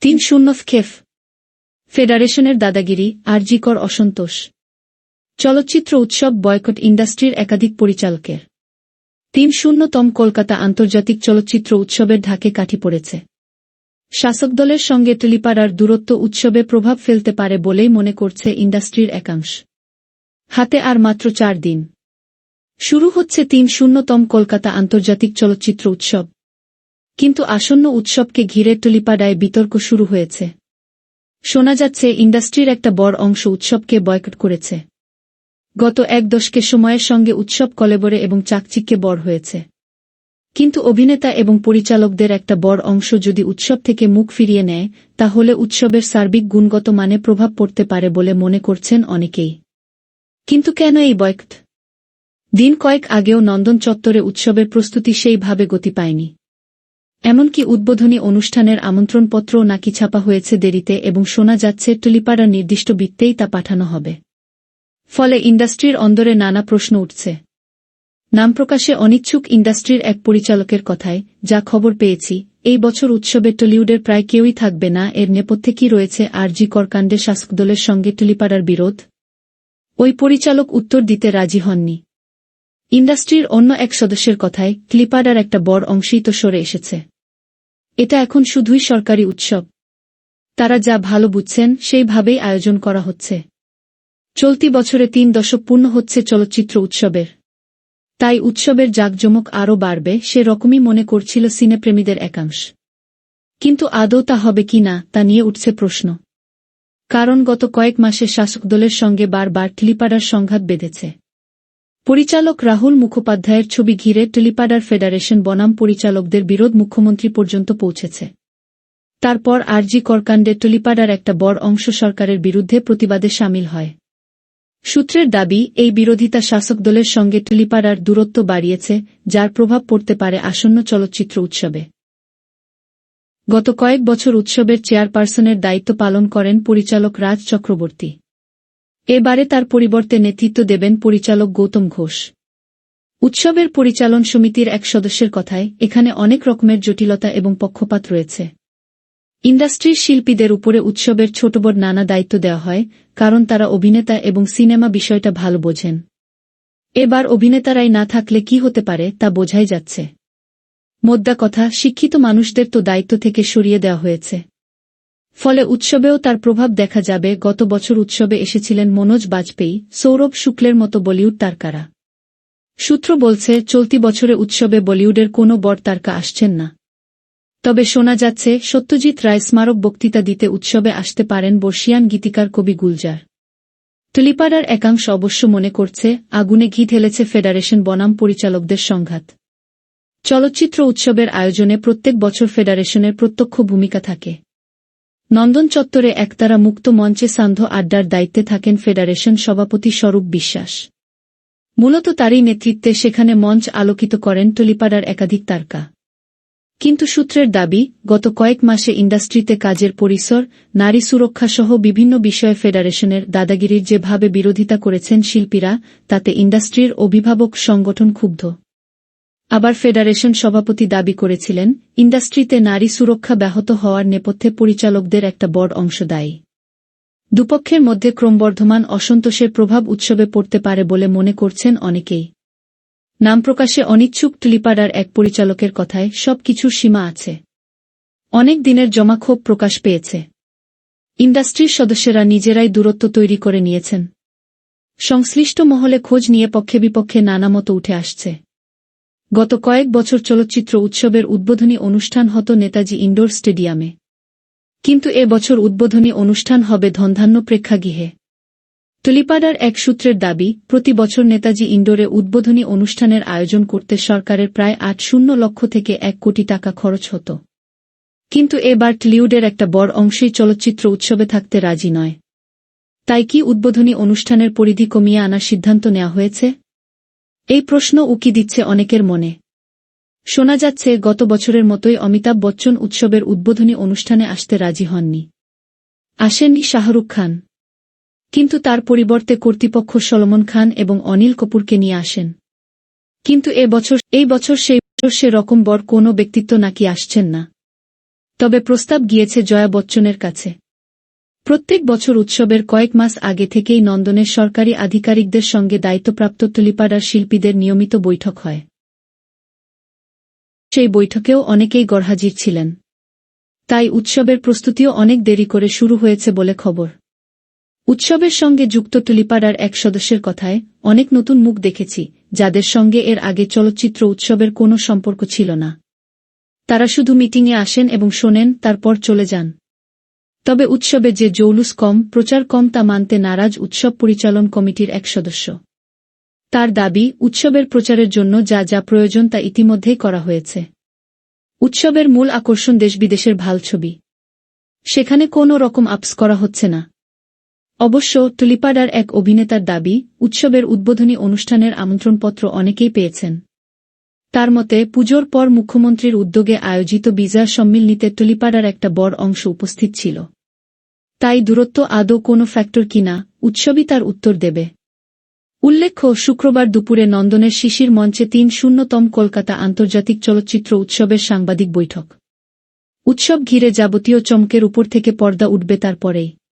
৩-০ খেফ ফেডারেশনের দাদাগিরি, আরজিকর অসন্তোষ। চলচ্চিত্র উৎসব বয়কট ইন্ডাস্ট্রির একাধিক পরিচালকের। ৩-০তম কলকাতা আন্তর্জাতিক চলচ্চিত্র উৎসবের ঢাকে কাঠি পড়েছে। শাসক দলের সঙ্গে টুলিপাড়ার দূরত্ব উৎসবে প্রভাব ফেলতে পারে বলেই মনে করছে ইন্ডাস্ট্রির একাংশ। হাতে আর মাত্র ৪ দিন। শুরু হচ্ছে ৩-০তম কলকাতা আন্তর্জাতিক চলচ্চিত্র উৎসব। কিন্তু আসন্ন উৎসবকে ঘিরে টুলিপাড়ায় বিতর্ক শুরু হয়েছে। শোনা যাচ্ছে ইন্ডাস্ট্রির একটা বড় অংশ উৎসবকে বয়কট করেছে। গত এক দশকে সময়ের সঙ্গে উৎসব কলেবরে এবং চাকচিক্যে বড় হয়েছে। কিন্তু অভিনেতা এবং পরিচালকদের একটা বড় অংশ যদি উৎসব থেকে মুখ ফিরিয়ে নেয়, তাহলে উৎসবের সার্বিক গুণগত মানে প্রভাব পড়তে পারে বলে মনে করছেন অনেকেই। কিন্তু কেন এই বয়কট? দিন কয়েক আগেও নন্দন চত্বরে উৎসবের প্রস্তুতি সেইভাবে গতি পায়নি। এমনকি উদ্বোধনী অনুষ্ঠানের আমন্ত্রণপত্রও নাকি ছাপা হয়েছে দেরিতে এবং শোনা যাচ্ছে টুলিপাড়ার নির্দিষ্ট বৃত্তেই তা পাঠানো হবে। ফলে ইন্ডাস্ট্রির অন্দরে নানা প্রশ্ন উঠছে। নাম প্রকাশে অনিচ্ছুক ইন্ডাস্ট্রির এক পরিচালকের কথায়, যা খবর পেয়েছি, এই বছর উৎসবে টলিউডের প্রায় কেউই থাকবে না। এর নেপথ্যে কি রয়েছে আরজিকর কাণ্ডে শাসক দলের সঙ্গে টুলিপাড়ার বিরোধ? ওই পরিচালক উত্তর দিতে রাজি হননি। ইন্ডাস্ট্রির অন্য এক সদস্যের কথায়, টুলিপাড়ার একটা বড় অংশই তো সরে এসেছে। এটা এখন শুধুই সরকারি উৎসব। তারা যা ভালো বুঝছেন সেইভাবেই আয়োজন করা হচ্ছে। চলতি বছরে ৩ দশক পূর্ণ হচ্ছে চলচ্চিত্র উৎসবের। তাই উৎসবের জাঁকজমক আরও বাড়বে সে রকমই মনে করছিল সিনেপ্রেমীদের একাংশ। কিন্তু আদৌ তা হবে কিনা তা নিয়ে উঠছে প্রশ্ন। কারণ গত কয়েক মাসে শাসক দলের সঙ্গে বারবার টুলিপাড়ার সংঘাত বেঁধেছে। পরিচালক রাহুল মুখোপাধ্যায়ের ছবি ঘিরে টুলিপাড়ার ফেডারেশন বনাম পরিচালকদের বিরোধ মুখ্যমন্ত্রী পর্যন্ত পৌঁছেছে। তারপর আরজিকর কাণ্ডে টুলিপাড়ার একটা বড় অংশ সরকারের বিরুদ্ধে প্রতিবাদে সামিল হয়। সূত্রের দাবি, এই বিরোধিতা শাসক দলের সঙ্গে টুলিপাড়ার দূরত্ব বাড়িয়েছে, যার প্রভাব পড়তে পারে আসন্ন চলচ্চিত্র উৎসবে। গত কয়েক বছর উৎসবের চেয়ারপারসনের দায়িত্ব পালন করেন পরিচালক রাজ চক্রবর্তী। এবারে তার পরিবর্তে নেতৃত্ব দেবেন পরিচালক গৌতম ঘোষ। উৎসবের পরিচালন সমিতির এক সদস্যের কথায়, এখানে অনেক রকমের জটিলতা এবং পক্ষপাত রয়েছে। ইন্ডাস্ট্রির শিল্পীদের উপরে উৎসবের ছোটবড় নানা দায়িত্ব দেওয়া হয়, কারণ তারা অভিনেতা এবং সিনেমা বিষয়টা ভালো বোঝেন। এবার অভিনেতারাই না থাকলে কি হতে পারে তা বোঝাই যাচ্ছে। মোদ্দা কথা, শিক্ষিত মানুষদের তো দায়িত্ব থেকে সরিয়ে দেওয়া হয়েছে। ফলে উৎসবেও তার প্রভাব দেখা যাবে। গত বছর উৎসবে এসেছিলেন মনোজ বাজপেয়ী, সৌরভ শুক্লের মতো বলিউড তারকারা। সূত্র বলছে, চলতি বছরে উৎসবে বলিউডের কোনো বড় তারকা আসছেন না। তবে শোনা যাচ্ছে সত্যজিৎ রায় স্মারক বক্তৃতা দিতে উৎসবে আসতে পারেন বর্ষিয়ান গীতিকার কবি গুলজার। টুলিপাড়ার একাংশ অবশ্য মনে করছে, আগুনে ঘি ঢেলেছে ফেডারেশন বনাম পরিচালকদের সংঘাত। চলচ্চিত্র উৎসবের আয়োজনে প্রত্যেক বছর ফেডারেশনের প্রত্যক্ষ ভূমিকা থাকে। নন্দন চত্বরে একতারা মুক্ত মঞ্চে সান্ধ্য আড্ডার দায়িত্বে থাকেন ফেডারেশন সভাপতি স্বরূপ বিশ্বাস। মূলত তারই নেতৃত্বে সেখানে মঞ্চ আলোকিত করেন টুলিপাড়ার একাধিক তারকা। কিন্তু সূত্রের দাবি, গত কয়েক মাসে ইন্ডাস্ট্রিতে কাজের পরিসর, নারী সুরক্ষাসহ বিভিন্ন বিষয়ে ফেডারেশনের দাদাগিরির যেভাবে বিরোধিতা করেছেন শিল্পীরা, তাতে ইন্ডাস্ট্রির অভিভাবক সংগঠন ক্ষুব্ধ। আবার ফেডারেশন সভাপতি দাবি করেছিলেন, ইন্ডাস্ট্রিতে নারী সুরক্ষা ব্যাহত হওয়ার নেপথ্যে পরিচালকদের একটা বড় অংশ দায়ী। দুপক্ষের মধ্যে ক্রমবর্ধমান অসন্তোষের প্রভাব উৎসবে পড়তে পারে বলে মনে করছেন অনেকেই। নাম প্রকাশে অনিচ্ছুক টুলিপাড়ার এক পরিচালকের কথায়, সব কিছুর সীমা আছে। অনেক দিনের জমা ক্ষোভ প্রকাশ পেয়েছে। ইন্ডাস্ট্রির সদস্যরা নিজেরাই দূরত্ব তৈরি করে নিয়েছেন। সংশ্লিষ্ট মহলে খোঁজ নিয়ে পক্ষে বিপক্ষে নানা মত উঠে আসছে। গত কয়েক বছর চলচ্চিত্র উৎসবের উদ্বোধনী অনুষ্ঠান হতো নেতাজি ইনডোর স্টেডিয়ামে। কিন্তু এ বছর উদ্বোধনী অনুষ্ঠান হবে ধনধান্য প্রেক্ষাগৃহে। টুলিপাড়ার এক সূত্রের দাবি, প্রতি বছর নেতাজি ইনডোরে উদ্বোধনী অনুষ্ঠানের আয়োজন করতে সরকারের প্রায় ৮ লক্ষ থেকে ১ কোটি টাকা খরচ হতো। কিন্তু এবার টলিউডের একটা বড় অংশই চলচ্চিত্র উৎসবে থাকতে রাজি নয়। তাই কি উদ্বোধনী অনুষ্ঠানের পরিধি কমিয়ে আনার সিদ্ধান্ত নেওয়া হয়েছে? এই প্রশ্ন উকি দিচ্ছে অনেকের মনে। শোনা যাচ্ছে, গত বছরের মতোই অমিতাভ বচ্চন উৎসবের উদ্বোধনী অনুষ্ঠানে আসতে রাজি হননি। আসেননি শাহরুখ খান। কিন্তু তার পরিবর্তে কর্তৃপক্ষ সলমন খান এবং অনিল কাপুরকে নিয়ে আসেন। কিন্তু এই বছর সে রকম বড় কোনো ব্যক্তিত্ব নাকি আসছেন না। তবে প্রস্তাব গিয়েছে জয়া বচ্চনের কাছে। প্রত্যেক বছর উৎসবের কয়েক মাস আগে থেকেই নন্দনের সরকারি আধিকারিকদের সঙ্গে দায়িত্বপ্রাপ্ত টুলিপাড়ার শিল্পীদের নিয়মিত বৈঠক হয়। সেই বৈঠকেও অনেকেই গরহাজির ছিলেন। তাই উৎসবের প্রস্তুতিও অনেক দেরি করে শুরু হয়েছে বলে খবর। উৎসবের সঙ্গে যুক্ত টুলিপাড়ার এক সদস্যের কথায়, অনেক নতুন মুখ দেখেছি, যাদের সঙ্গে এর আগে চলচ্চিত্র উৎসবের কোনো সম্পর্ক ছিল না। তারা শুধু মিটিংয়ে আসেন এবং শোনেন, তারপর চলে যান। তবে উৎসবে যে জৌলুস কম, প্রচার কম তা মানতে নারাজ উৎসব পরিচালন কমিটির এক সদস্য। তার দাবি, উৎসবের প্রচারের জন্য যা যা প্রয়োজন তা ইতিমধ্যেই করা হয়েছে। উৎসবের মূল আকর্ষণ দেশ-বিদেশের ভাল ছবি। সেখানে কোনো রকম আপস করা হচ্ছে না। অবশ্য টুলিপাড়ার এক অভিনেতার দাবি, উৎসবের উদ্বোধনী অনুষ্ঠানের আমন্ত্রণপত্র অনেকেই পেয়েছেন। তার মতে, পুজোর পর মুখ্যমন্ত্রীর উদ্যোগে আয়োজিত বিজয়া সম্মিলনীতে টুলিপাড়ার একটা বড় অংশ উপস্থিত ছিল। তাই দূরত্ব আদৌ কোনো ফ্যাক্টর কিনা, উৎসবই তার উত্তর দেবে। উল্লেখ্য, শুক্রবার দুপুরে নন্দনের শিশির মঞ্চে ৩০তম কলকাতা আন্তর্জাতিক চলচ্চিত্র উৎসবের সাংবাদিক বৈঠক। উৎসব ঘিরে যাবতীয় চমকের উপর থেকে পর্দা উঠবে তারপরেই।